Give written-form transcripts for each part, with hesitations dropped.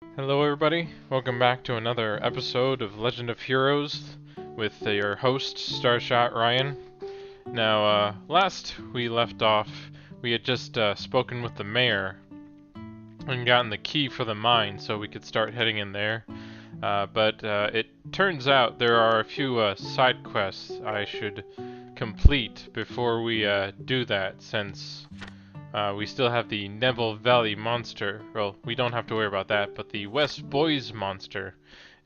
Hello everybody, welcome back to another episode of Legend of Heroes with your host, Starshot Ryan. Now, last we left off, we had just spoken with the mayor and gotten the key for the mine so we could start heading in there. But it turns out there are a few side quests I should complete before we do that, since we still have the Neville Valley monster. Well, we don't have to worry about that, but the West Boys monster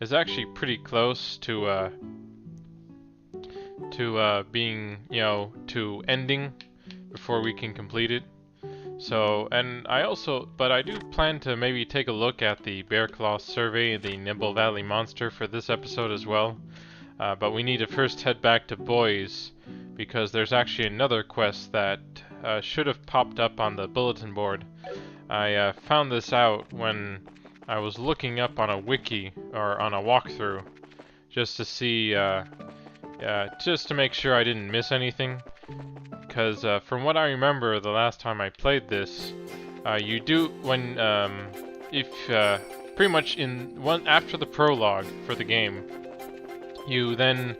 is actually pretty close to being, to ending before we can complete it. So, and but I do plan to maybe take a look at the Bear Claw survey and the Neville Valley monster for this episode as well. But we need to first head back to Boys, because there's actually another quest that should have popped up on the bulletin board. I found this out when I was looking up on a wiki, or on a walkthrough, just to see, just to make sure I didn't miss anything. Because from what I remember the last time I played this, you do, when, pretty much after the prologue for the game, you then,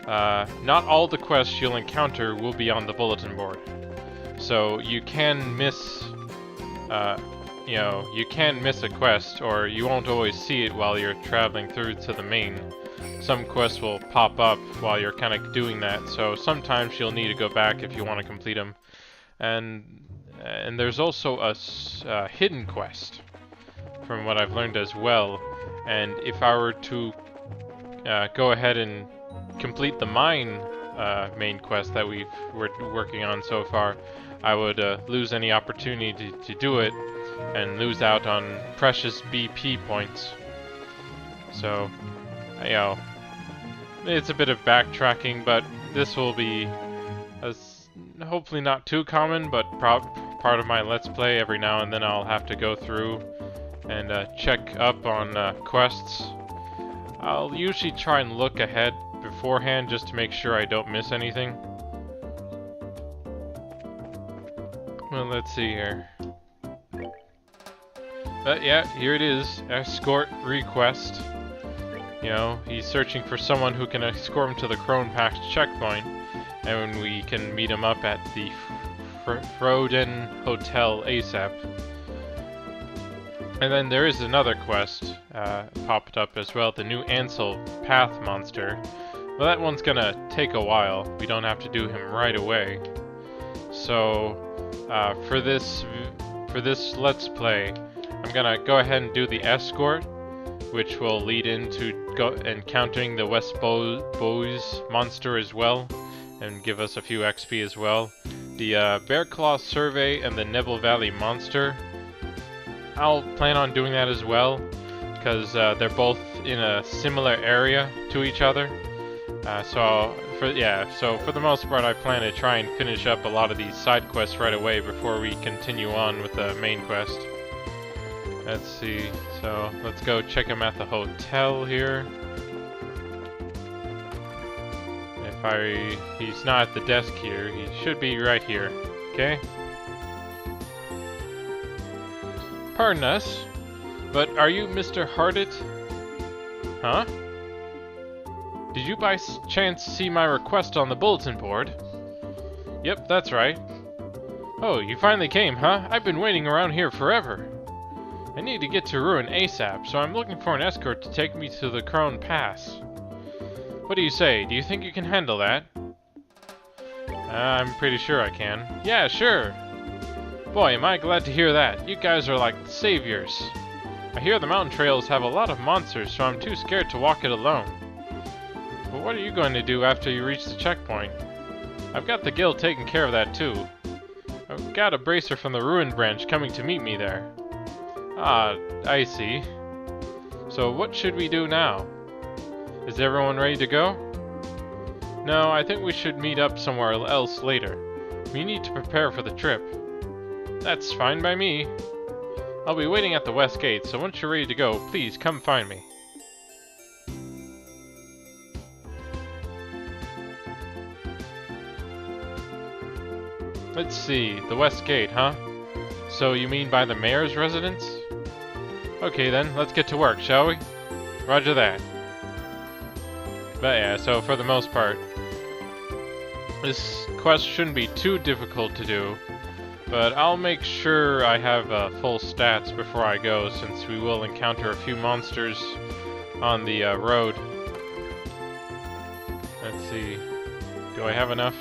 not all the quests you'll encounter will be on the bulletin board. So you can miss, you can miss a quest, or you won't always see it while you're traveling through to the main. Some quests will pop up while you're kind of doing that, so sometimes you'll need to go back if you want to complete them. And there's also a hidden quest, from what I've learned as well. And if I were to go ahead and complete the mine main quest that we're working on so far, I would lose any opportunity to do it and lose out on precious BP points. So, it's a bit of backtracking, but this will be hopefully not too common, but part of my Let's Play. Every now and then I'll have to go through and check up on quests. I'll usually try and look ahead beforehand just to make sure I don't miss anything. Well, let's see here. But yeah, here it is. Escort request. He's searching for someone who can escort him to the Crone Pact checkpoint, and we can meet him up at the Froden Hotel ASAP. And then there is another quest popped up as well, the new Ansel Path monster. Well, that one's gonna take a while. We don't have to do him right away. So, for this Let's Play, I'm gonna go ahead and do the escort, which will lead into encountering the West Boys monster as well, and give us a few XP as well. The Bear Claw survey and the Neville Valley monster, I'll plan on doing that as well, because they're both in a similar area to each other. So for the most part, I plan to try and finish up a lot of these side quests right away before we continue on with the main quest. Let's see, so let's go check him at the hotel here. He's not at the desk here, he should be right here, okay? Pardon us, but are you Mr. Hardit? Huh? Did you by chance see my request on the bulletin board? Yep, that's right. Oh, you finally came, huh? I've been waiting around here forever. I need to get to Ruin ASAP, so I'm looking for an escort to take me to the Crone Pass. What do you say? Do you think you can handle that? I'm pretty sure I can. Yeah, sure. Boy, am I glad to hear that. You guys are like saviors. I hear the mountain trails have a lot of monsters, so I'm too scared to walk it alone. But what are you going to do after you reach the checkpoint? I've got the guild taking care of that too. I've got a bracer from the Ruin branch coming to meet me there. Ah, I see. So what should we do now? Is everyone ready to go? No, I think we should meet up somewhere else later. We need to prepare for the trip. That's fine by me. I'll be waiting at the west gate, so once you're ready to go, please come find me. Let's see, the west gate, huh? So you mean by the mayor's residence? Okay then, let's get to work, shall we? Roger that. But yeah, so for the most part, this quest shouldn't be too difficult to do, but I'll make sure I have full stats before I go, since we will encounter a few monsters on the road. Let's see, do I have enough?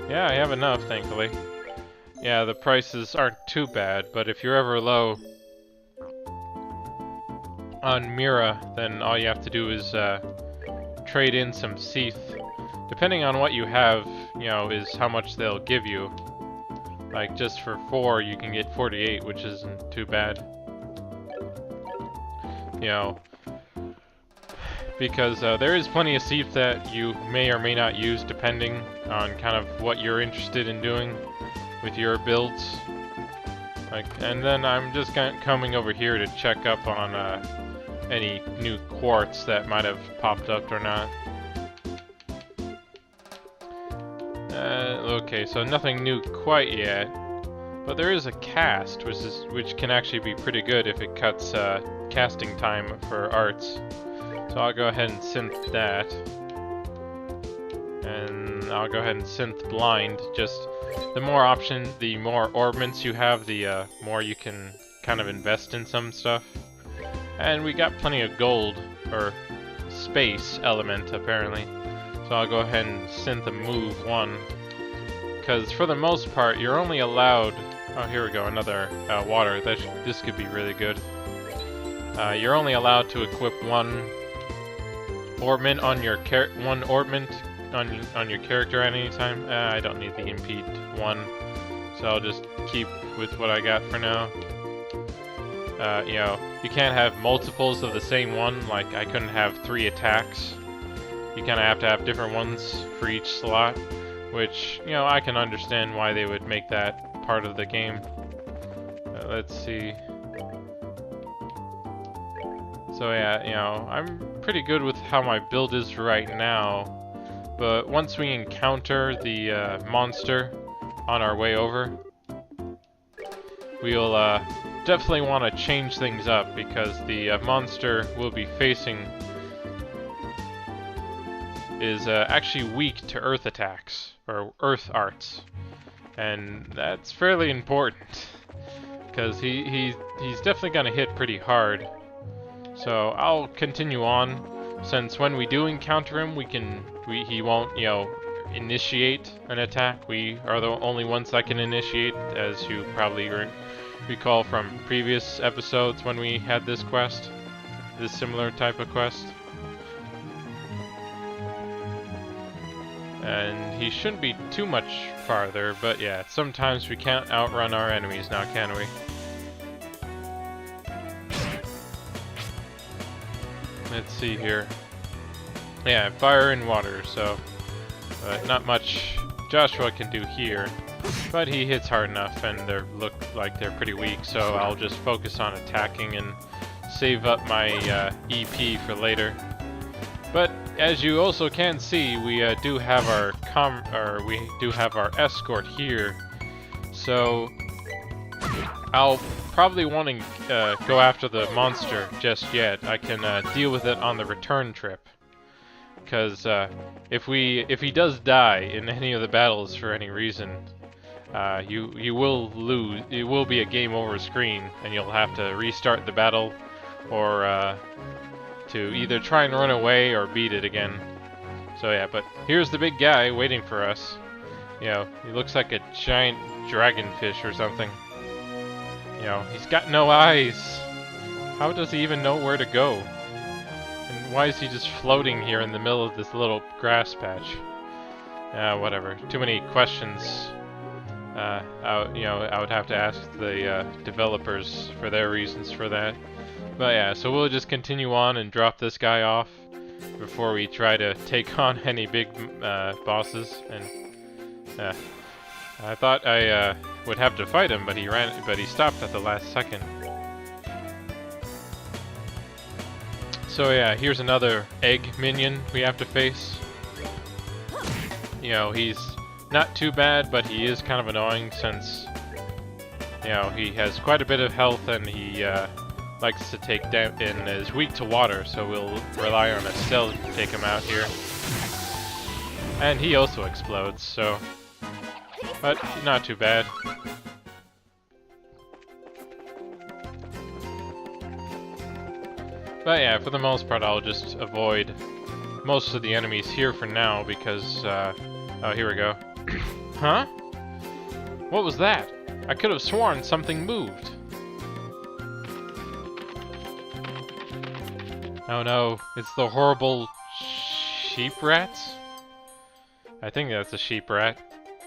Yeah, I have enough, thankfully. Yeah, the prices aren't too bad, but if you're ever low on Mira, then all you have to do is trade in some Seath. Depending on what you have, you know, is how much they'll give you. Like, just for 4, you can get 48, which isn't too bad. You know, because there is plenty of Seath that you may or may not use, depending on kind of what you're interested in doing with your builds. Like, and then I'm just coming over here to check up on any new quartz that might have popped up or not. Okay, so nothing new quite yet, but there is a cast, which can actually be pretty good if it cuts casting time for arts. So I'll go ahead and synth that, and I'll go ahead and synth blind. Just the more orbments you have, the more you can kind of invest in some stuff. And we got plenty of gold, or space element apparently. So I'll go ahead and synth a move 1. Because for the most part, you're only allowed... Oh, here we go, another water. This could be really good. You're only allowed to equip one orbment on your on your character at any time. I don't need the impede 1, so I'll just keep with what I got for now. You know, you can't have multiples of the same one. Like, I couldn't have 3 attacks. You kind of have to have different ones for each slot, which, you know, I can understand why they would make that part of the game. Let's see. So yeah, you know, I'm pretty good with how my build is right now, but once we encounter the monster on our way over, we'll definitely want to change things up, because the monster we'll be facing is actually weak to earth attacks, or earth arts, and that's fairly important, because he's definitely gonna hit pretty hard. So I'll continue on, since when we do encounter him, he won't, you know, initiate an attack. We are the only ones that can initiate, as you probably recall from previous episodes when we had this quest, this similar type of quest. And he shouldn't be too much farther, but yeah, sometimes we can't outrun our enemies now, can we? Let's see here. Yeah, fire and water, so not much Joshua can do here, but he hits hard enough, and they look like they're pretty weak, so I'll just focus on attacking and save up my EP for later. But as you also can see, we do have our escort here, so I'll probably want to go after the monster just yet. I can deal with it on the return trip, because if he does die in any of the battles for any reason, you will lose. It will be a game over screen, and you'll have to restart the battle, or to either try and run away or beat it again. So yeah, but here's the big guy waiting for us. You know, he looks like a giant dragonfish or something. You know, he's got no eyes. How does he even know where to go? And why is he just floating here in the middle of this little grass patch? Whatever. Too many questions. I would have to ask the developers for their reasons for that. But yeah, so we'll just continue on and drop this guy off before we try to take on any big bosses. And I thought I would have to fight him, but he stopped at the last second. So yeah, here's another egg minion we have to face. You know, he's not too bad, but he is kind of annoying, since, You know, he has quite a bit of health and he likes to take down and is weak to water, so we'll rely on Estelle to take him out here. And he also explodes, so... But not too bad. But yeah, for the most part I'll just avoid most of the enemies here for now because, oh, here we go. Huh? What was that? I could have sworn something moved. Oh no, it's the horrible sheep rats? I think that's a sheep rat.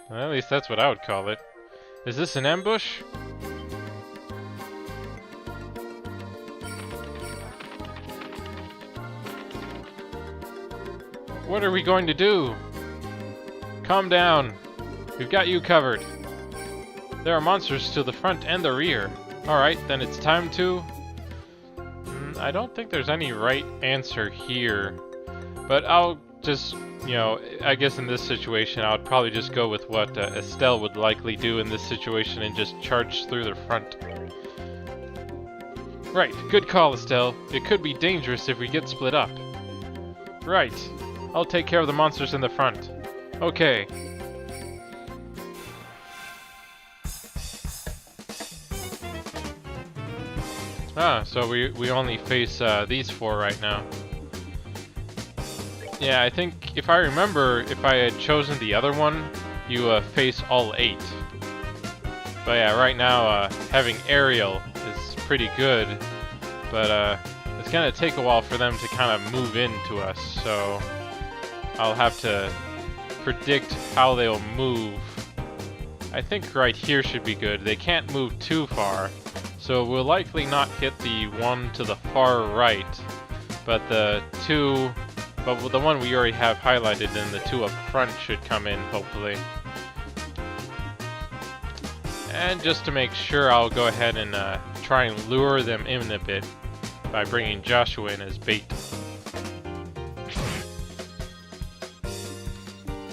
Well, at least that's what I would call it. Is this an ambush? What are we going to do? Calm down. We've got you covered. There are monsters to the front and the rear. Alright, then it's time to... I don't think there's any right answer here. But I'll just, you know, I guess in this situation I would probably just go with what Estelle would likely do in this situation and just charge through the front. Right, good call, Estelle. It could be dangerous if we get split up. Right. I'll take care of the monsters in the front. Okay. Ah, so we only face these 4 right now. Yeah, I think if I remember, if I had chosen the other one, you face all 8. But yeah, right now having aerial is pretty good, but it's gonna take a while for them to kind of move into us, so I'll have to predict how they'll move. I think right here should be good. They can't move too far, so we'll likely not hit the one to the far right, but the one we already have highlighted and the 2 up front should come in, hopefully. And just to make sure, I'll go ahead and try and lure them in a bit by bringing Joshua in as bait.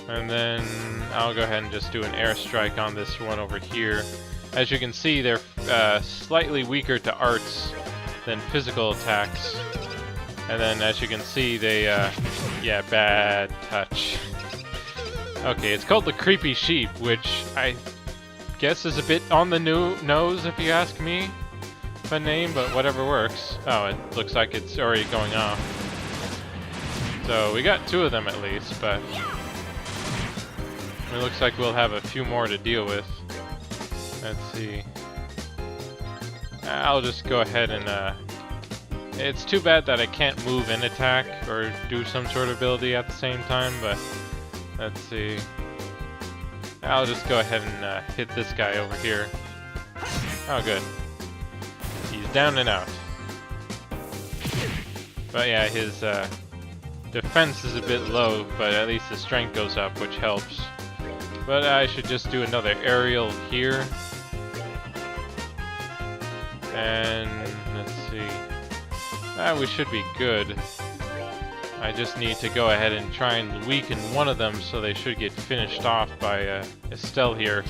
And then I'll go ahead and just do an airstrike on this one over here. As you can see, they're slightly weaker to arts than physical attacks. And then as you can see, they, yeah, bad touch. Okay, it's called the Creepy Sheep, which I guess is a bit on the nose if you ask me, a name, but whatever works. Oh, it looks like it's already going off. So we got 2 of them at least, but it looks like we'll have a few more to deal with. Let's see. I'll just go ahead and, it's too bad that I can't move and attack or do some sort of ability at the same time, but let's see. I'll just go ahead and hit this guy over here. Oh, good. He's down and out. But yeah, his defense is a bit low, but at least his strength goes up, which helps. But I should just do another aerial here. And let's see. We should be good. I just need to go ahead and try and weaken one of them so they should get finished off by Estelle here.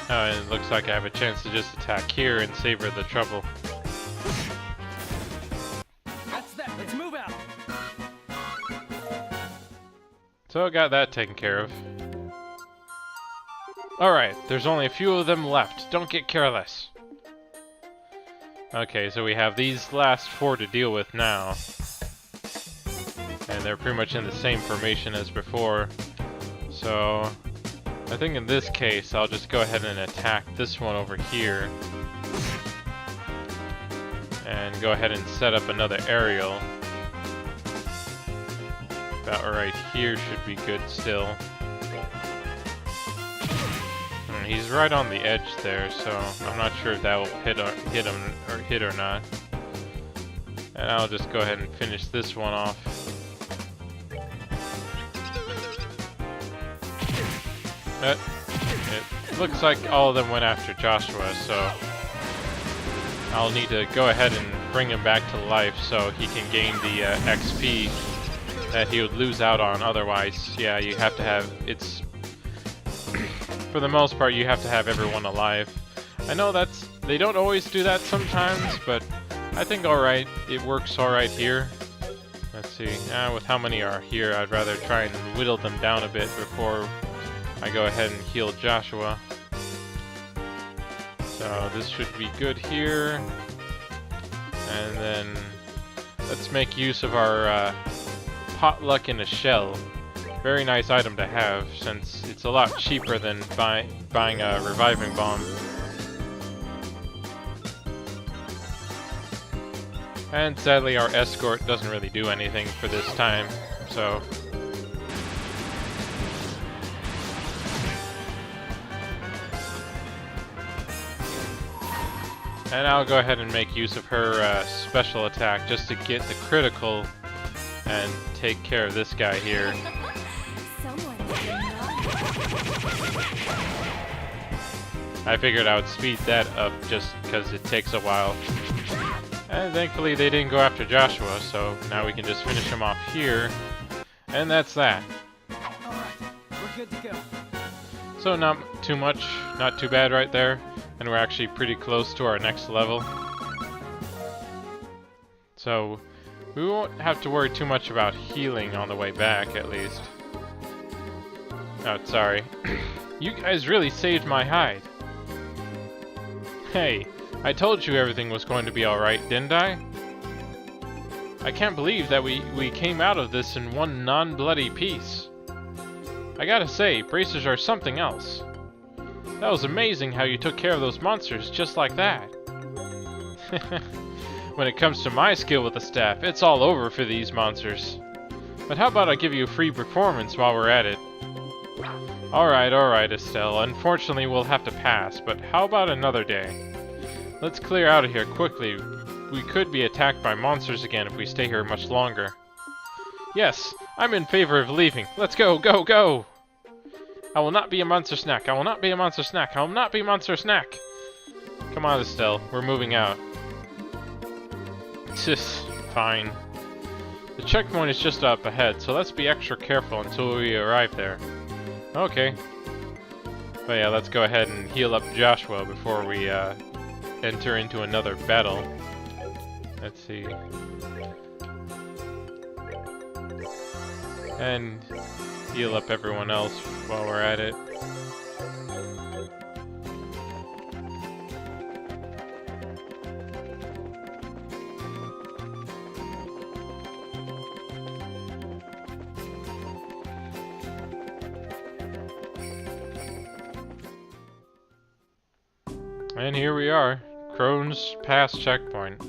Oh, and it looks like I have a chance to just attack here and save her the trouble. That's that. Let's move out. So I got that taken care of. Alright, there's only a few of them left. Don't get careless. Okay, so we have these last 4 to deal with now. And they're pretty much in the same formation as before. So I think in this case, I'll just go ahead and attack this one over here. And go ahead and set up another aerial. About right here should be good still. He's right on the edge there, so I'm not sure if that will hit or not. And I'll just go ahead and finish this one off. It looks like all of them went after Joshua, so I'll need to go ahead and bring him back to life so he can gain the XP that he would lose out on otherwise. Yeah, you have to have, it's, for the most part, you have to have everyone alive. I know they don't always do that sometimes, but I think alright, it works alright here. Let's see, with how many are here, I'd rather try and whittle them down a bit before I go ahead and heal Joshua. So this should be good here. And then let's make use of our potluck in a shell. Very nice item to have, since it's a lot cheaper than buying a reviving bomb. And sadly our escort doesn't really do anything for this time, so... And I'll go ahead and make use of her special attack just to get the critical and take care of this guy here. I figured I would speed that up just because it takes a while. And thankfully they didn't go after Joshua, so now we can just finish him off here. And that's that. Alright, we're good to go. So not too much, not too bad right there. And we're actually pretty close to our next level. So we won't have to worry too much about healing on the way back, at least. Oh, sorry. You guys really saved my hide. Hey, I told you everything was going to be alright, didn't I? I can't believe that we came out of this in one non-bloody piece. I gotta say, bracers are something else. That was amazing how you took care of those monsters just like that. When it comes to my skill with the staff, it's all over for these monsters. But how about I give you a free performance while we're at it? Alright, Estelle. Unfortunately, we'll have to pass, but how about another day? Let's clear out of here quickly. We could be attacked by monsters again if we stay here much longer. Yes, I'm in favor of leaving. Let's go, go, go! I will not be a monster snack. I will not be a monster snack. I will not be a monster snack. Come on, Estelle. We're moving out. Fine. The checkpoint is just up ahead, so let's be extra careful until we arrive there. Okay. But yeah, let's go ahead and heal up Joshua before we enter into another battle. Let's see. And heal up everyone else while we're at it. And here we are, Crone's Pass checkpoint.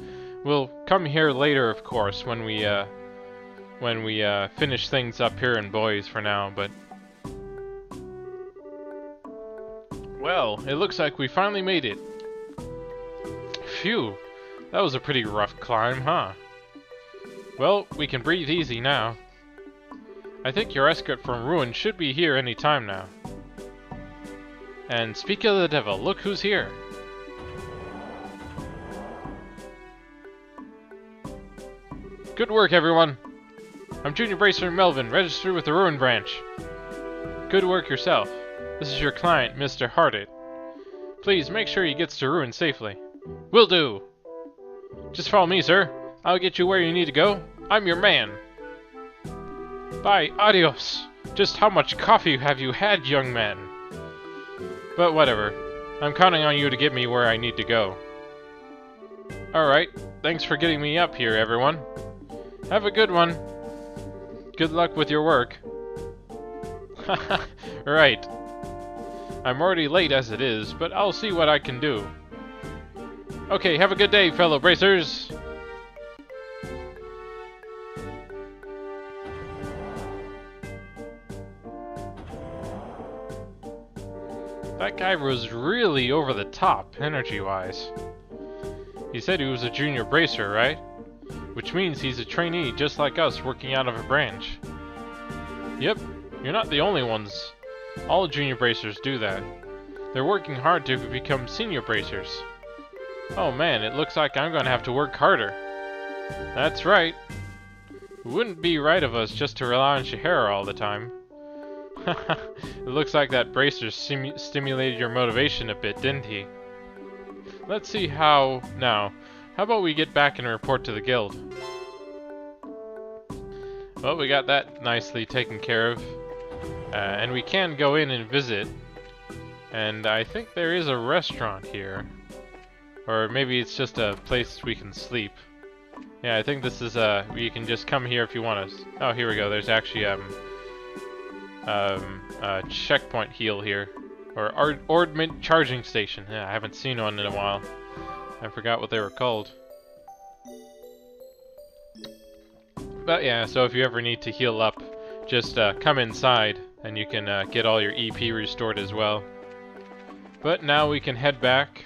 We'll come here later, of course, when we finish things up here in Bose for now, but... Well, it looks like we finally made it. Phew, that was a pretty rough climb, huh? Well, we can breathe easy now. I think your escort from Ruin should be here any time now. And speak of the devil, look who's here. Good work, everyone. I'm Junior Bracer Melvin, registered with the Ruin Branch. Good work yourself. This is your client, Mr. Hardit. Please make sure he gets to Ruin safely. Will do. Just follow me, sir. I'll get you where you need to go. I'm your man. Bye, adios. Just how much coffee have you had, young man? But whatever. I'm counting on you to get me where I need to go. Alright, thanks for getting me up here, everyone. Have a good one. Good luck with your work. Right. I'm already late as it is, but I'll see what I can do. Okay, have a good day, fellow bracers. That guy was really over the top, energy-wise. He said he was a junior bracer, right? Which means he's a trainee just like us working out of a branch. Yep, you're not the only ones. All junior bracers do that. They're working hard to become senior bracers. Oh man, it looks like I'm gonna have to work harder. That's right. It wouldn't be right of us just to rely on Shihara all the time. It looks like that bracer stimulated your motivation a bit, didn't he? Let's see how... Now, how about we get back and report to the guild? Well, we got that nicely taken care of. And we can go in and visit. And I think there is a restaurant here. Or maybe it's just a place we can sleep. Yeah, I think this is you can just come here if you want to. Oh, here we go. There's actually a checkpoint heal here, or ordnance charging station. Yeah, I haven't seen one in a while. I forgot what they were called. But yeah, so if you ever need to heal up, just come inside, and you can get all your EP restored as well. But now we can head back.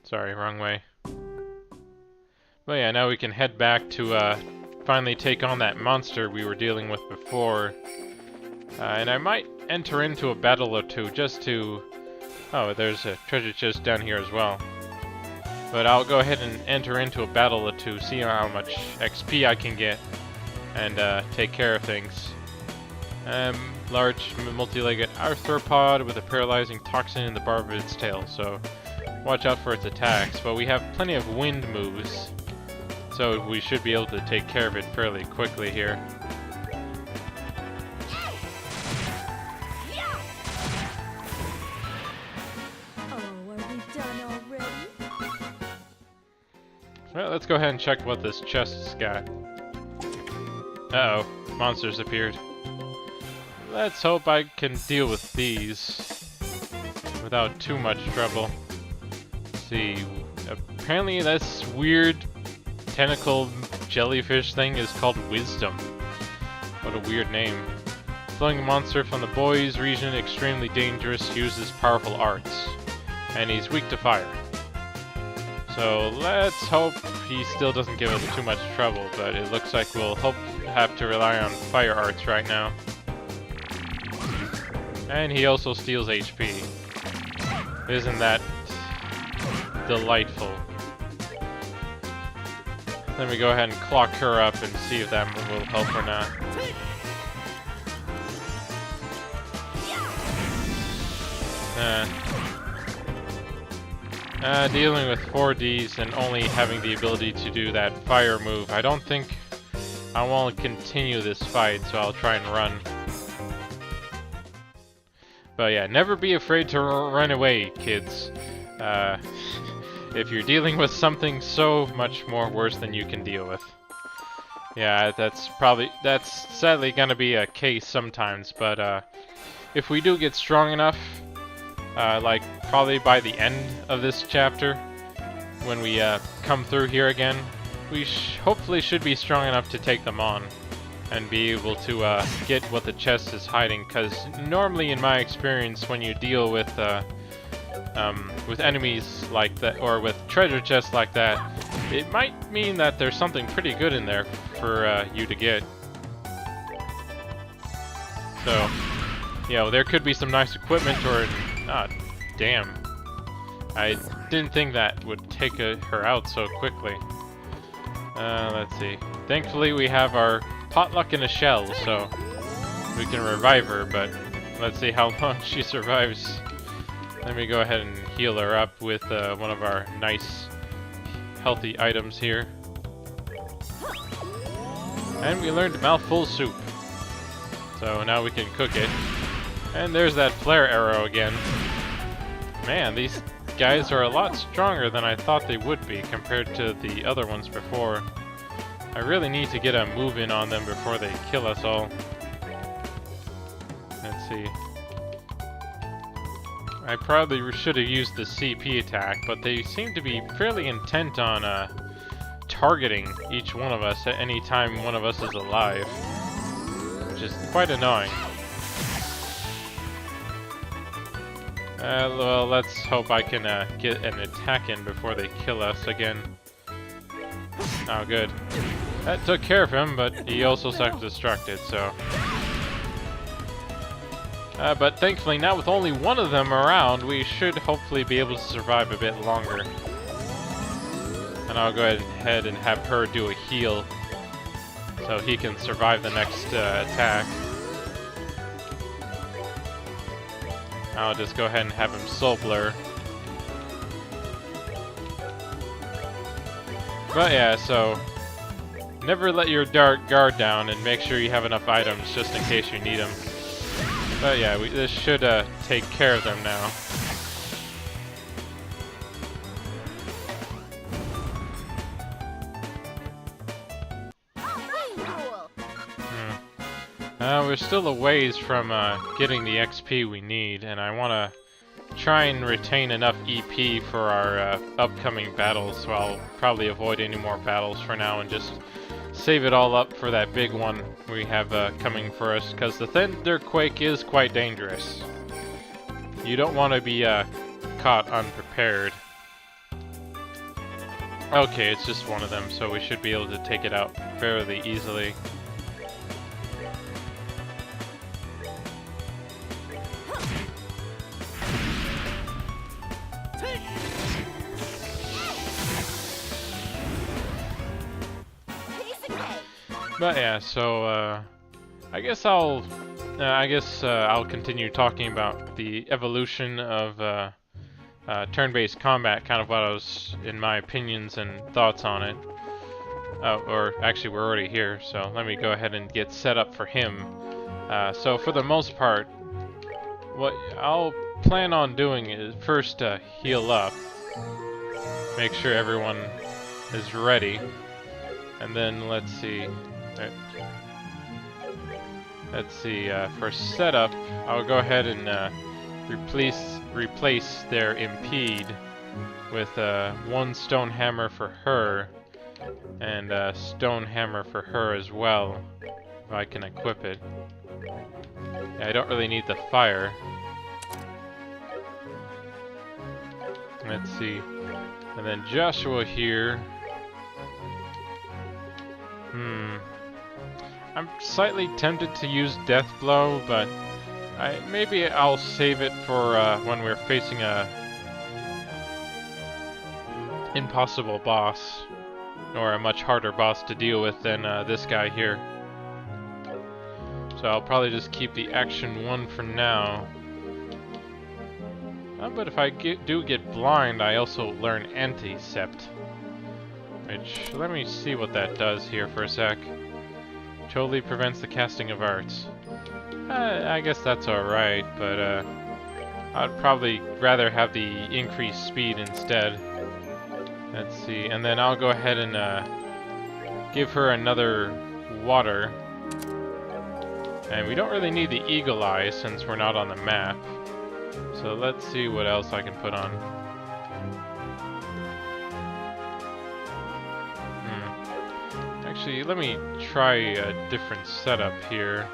Sorry, wrong way. But yeah, now we can head back to finally take on that monster we were dealing with before. And I might enter into a battle or two just to... Oh, there's a treasure chest down here as well. But I'll go ahead and enter into a battle or two, see how much XP I can get, and take care of things. Large multi-legged arthropod with a paralyzing toxin in the barb of its tail, so watch out for its attacks. But we have plenty of wind moves, so we should be able to take care of it fairly quickly here. Well, let's go ahead and check what this chest's got. Uh-oh, monsters appeared. Let's hope I can deal with these without too much trouble. Let's see, apparently this weird tentacle jellyfish thing is called Wisdom. What a weird name. Flowing monster from the Bose Region, extremely dangerous, uses powerful arts. And he's weak to fire. So let's hope he still doesn't give us too much trouble, but it looks like we'll have to rely on fire arts right now. And he also steals HP. Isn't that delightful? Let me go ahead and clock her up and see if that will help or not. Dealing with 4Ds and only having the ability to do that fire move, I don't think I want to continue this fight, so I'll try and run. But yeah, never be afraid to run away, kids. If you're dealing with something so much more worse than you can deal with. Yeah, that's sadly gonna be a case sometimes, but if we do get strong enough, like probably by the end of this chapter, when we come through here again, we hopefully should be strong enough to take them on and be able to get what the chest is hiding, because normally in my experience when you deal with enemies like that, or with treasure chests like that, it might mean that there's something pretty good in there for you to get. So, you know, there could be some nice equipment, or... Ah, damn. I didn't think that would take her out so quickly. Let's see. Thankfully we have our potluck in a shell, so we can revive her, but let's see how long she survives. Let me go ahead and heal her up with one of our nice healthy items here. And we learned mouthful soup. So now we can cook it. And there's that flare arrow again. Man, these guys are a lot stronger than I thought they would be compared to the other ones before. I really need to get a move in on them before they kill us all. Let's see. I probably should have used the CP attack, but they seem to be fairly intent on targeting each one of us at any time one of us is alive, which is quite annoying. Well, let's hope I can get an attack in before they kill us again. Oh, good. That took care of him, but he also self-destructed, so... But thankfully now with only one of them around, we should hopefully be able to survive a bit longer. And I'll go ahead and have her do a heal so he can survive the next attack. I'll just go ahead and have him soul blur. But yeah, so never let your guard down and make sure you have enough items just in case you need them. But yeah, this should take care of them now. We're still a ways from getting the XP we need, and I want to try and retain enough EP for our upcoming battles, so I'll probably avoid any more battles for now and just save it all up for that big one we have coming for us, because the Thunderquake is quite dangerous. You don't want to be caught unprepared. Okay, it's just one of them, so we should be able to take it out fairly easily. But yeah, so I guess I'll continue talking about the evolution of turn-based combat, kind of what I was in my opinions and thoughts on it. Or actually, we're already here, so let me go ahead and get set up for him. So for the most part, what I'll plan on doing is first heal up, make sure everyone is ready, and then let's see. For setup, I'll go ahead and replace their impede with one stone hammer for her, and a stone hammer for her as well, if I can equip it. Yeah, I don't really need the fire. Let's see. And then Joshua here. I'm slightly tempted to use Death Blow, but maybe I'll save it for when we're facing a impossible boss, or a much harder boss to deal with than this guy here. So I'll probably just keep the action 1 for now. But if I do get blind, I also learn Anticept, which, let me see what that does here for a sec. Totally prevents the casting of arts. I guess that's alright, but I'd probably rather have the increased speed instead. Let's see, and then I'll go ahead and give her another water. And we don't really need the Eagle Eye since we're not on the map. So let's see what else I can put on. Actually, let me try a different setup here.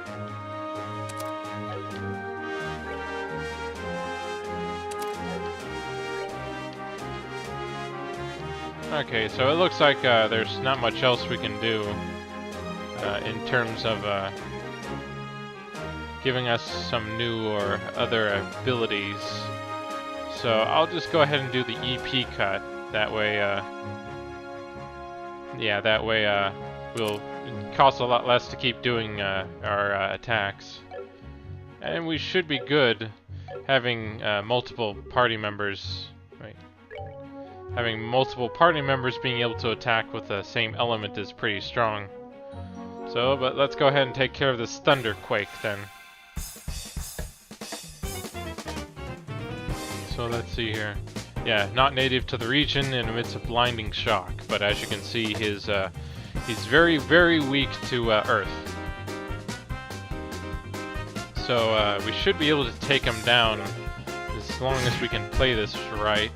Okay, so it looks like there's not much else we can do in terms of giving us some new or other abilities. So I'll just go ahead and do the EP cut. That way, will cost a lot less to keep doing our attacks. And we should be good having multiple party members. Wait. Having multiple party members being able to attack with the same element is pretty strong. So, but let's go ahead and take care of this Thunderquake then. So let's see here. Yeah, not native to the region and emits a blinding shock, but as you can see, he's very, very weak to Earth. So we should be able to take him down as long as we can play this right.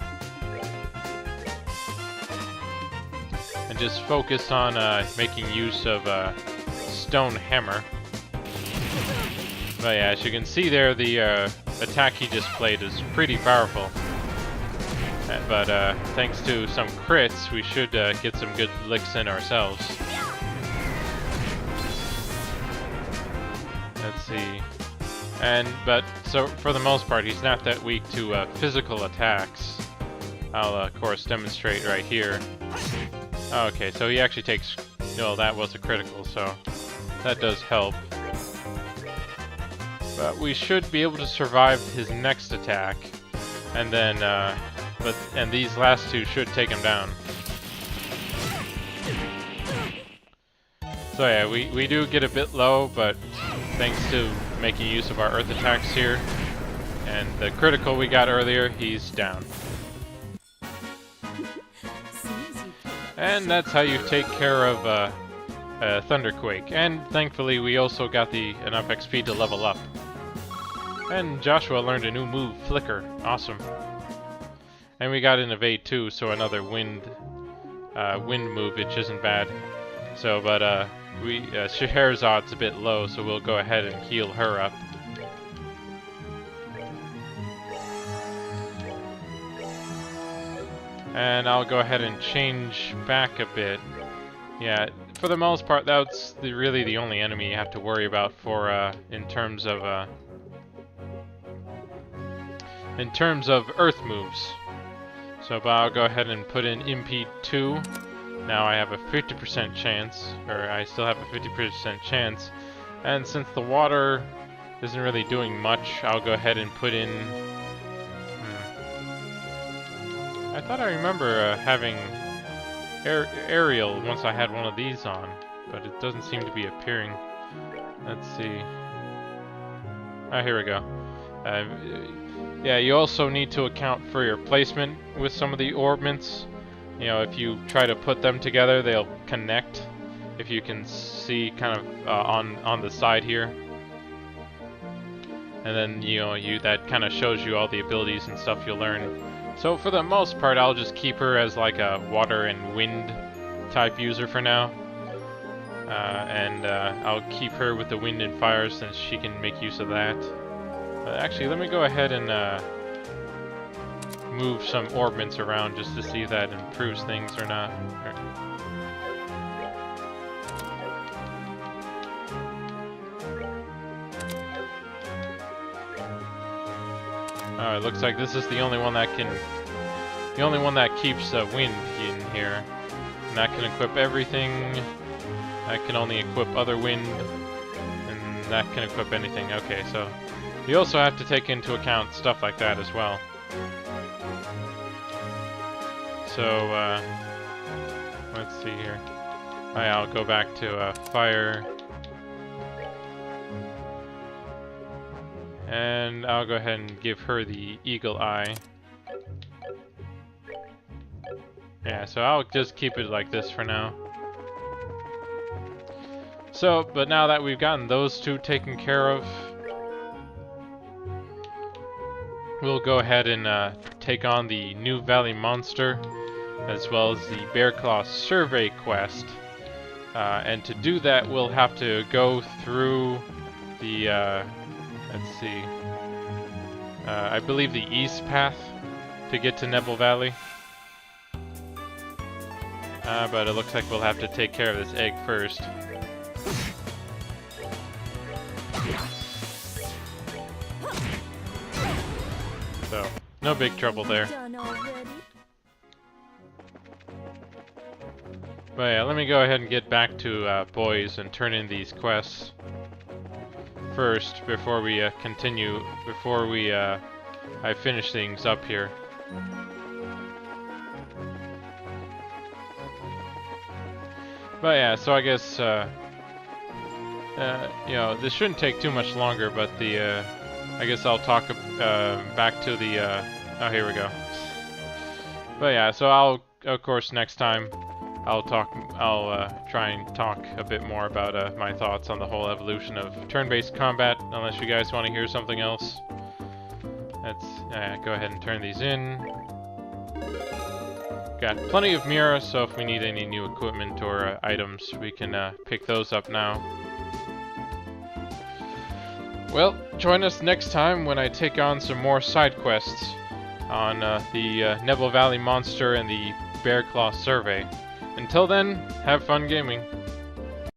And just focus on making use of Stone Hammer. But yeah, as you can see there, the attack he just played is pretty powerful. But thanks to some crits, we should get some good licks in ourselves. Let's see. But so for the most part, he's not that weak to physical attacks. I'll of course demonstrate right here. Okay, so he actually takes. No, that was a critical, so that does help. But we should be able to survive his next attack, and then and these last two should take him down. So yeah, we do get a bit low, but thanks to making use of our earth attacks here, and the critical we got earlier, he's down. And that's how you take care of a Thunderquake. And thankfully, we also got enough XP to level up. And Joshua learned a new move, Flicker. Awesome. And we got an Evade too, so another wind move, which isn't bad. So, but Scheherazad's a bit low, so we'll go ahead and heal her up. And I'll go ahead and change back a bit. Yeah, for the most part, that's really the only enemy you have to worry about for in terms of Earth moves. So, but I'll go ahead and put in Impede 2. Now I have a 50% chance, or I still have a 50% chance. And since the water isn't really doing much, I'll go ahead and put in. I thought I remember having aerial once I had one of these on, but it doesn't seem to be appearing. Let's see. Ah, here we go. Yeah, you also need to account for your placement with some of the orbments. You know, if you try to put them together, they'll connect. If you can see kind of on the side here. And then, you know, that kind of shows you all the abilities and stuff you'll learn. So for the most part, I'll just keep her as like a water and wind type user for now. I'll keep her with the wind and fire since she can make use of that. Actually, let me go ahead and move some orbments around just to see if that improves things or not. It looks like this is the only one that keeps wind in here, and that can equip everything. That can only equip other wind, and that can equip anything. Okay, so you also have to take into account stuff like that as well. So let's see here. I'll go back to fire. And I'll go ahead and give her the eagle eye. Yeah, so I'll just keep it like this for now. So, but now that we've gotten those two taken care of, we'll go ahead and take on the New Valley Monster, as well as the Bear Claw Survey quest. And to do that, we'll have to go through the let's see. I believe the east path to get to Nebel Valley. But it looks like we'll have to take care of this egg first. So, no big trouble there. But yeah, let me go ahead and get back to boys and turn in these quests first before we continue, before we I finish things up here. But yeah, so I guess you know, this shouldn't take too much longer, but I guess I'll talk back to the oh, here we go. But yeah, so I'll, of course, next time I'll try and talk a bit more about my thoughts on the whole evolution of turn-based combat, unless you guys want to hear something else. Let's go ahead and turn these in. Got plenty of Mira, so if we need any new equipment or items, we can pick those up now. Well, join us next time when I take on some more side quests on the Nebel Valley Monster and the Bear Claw Survey. Until then, have fun gaming.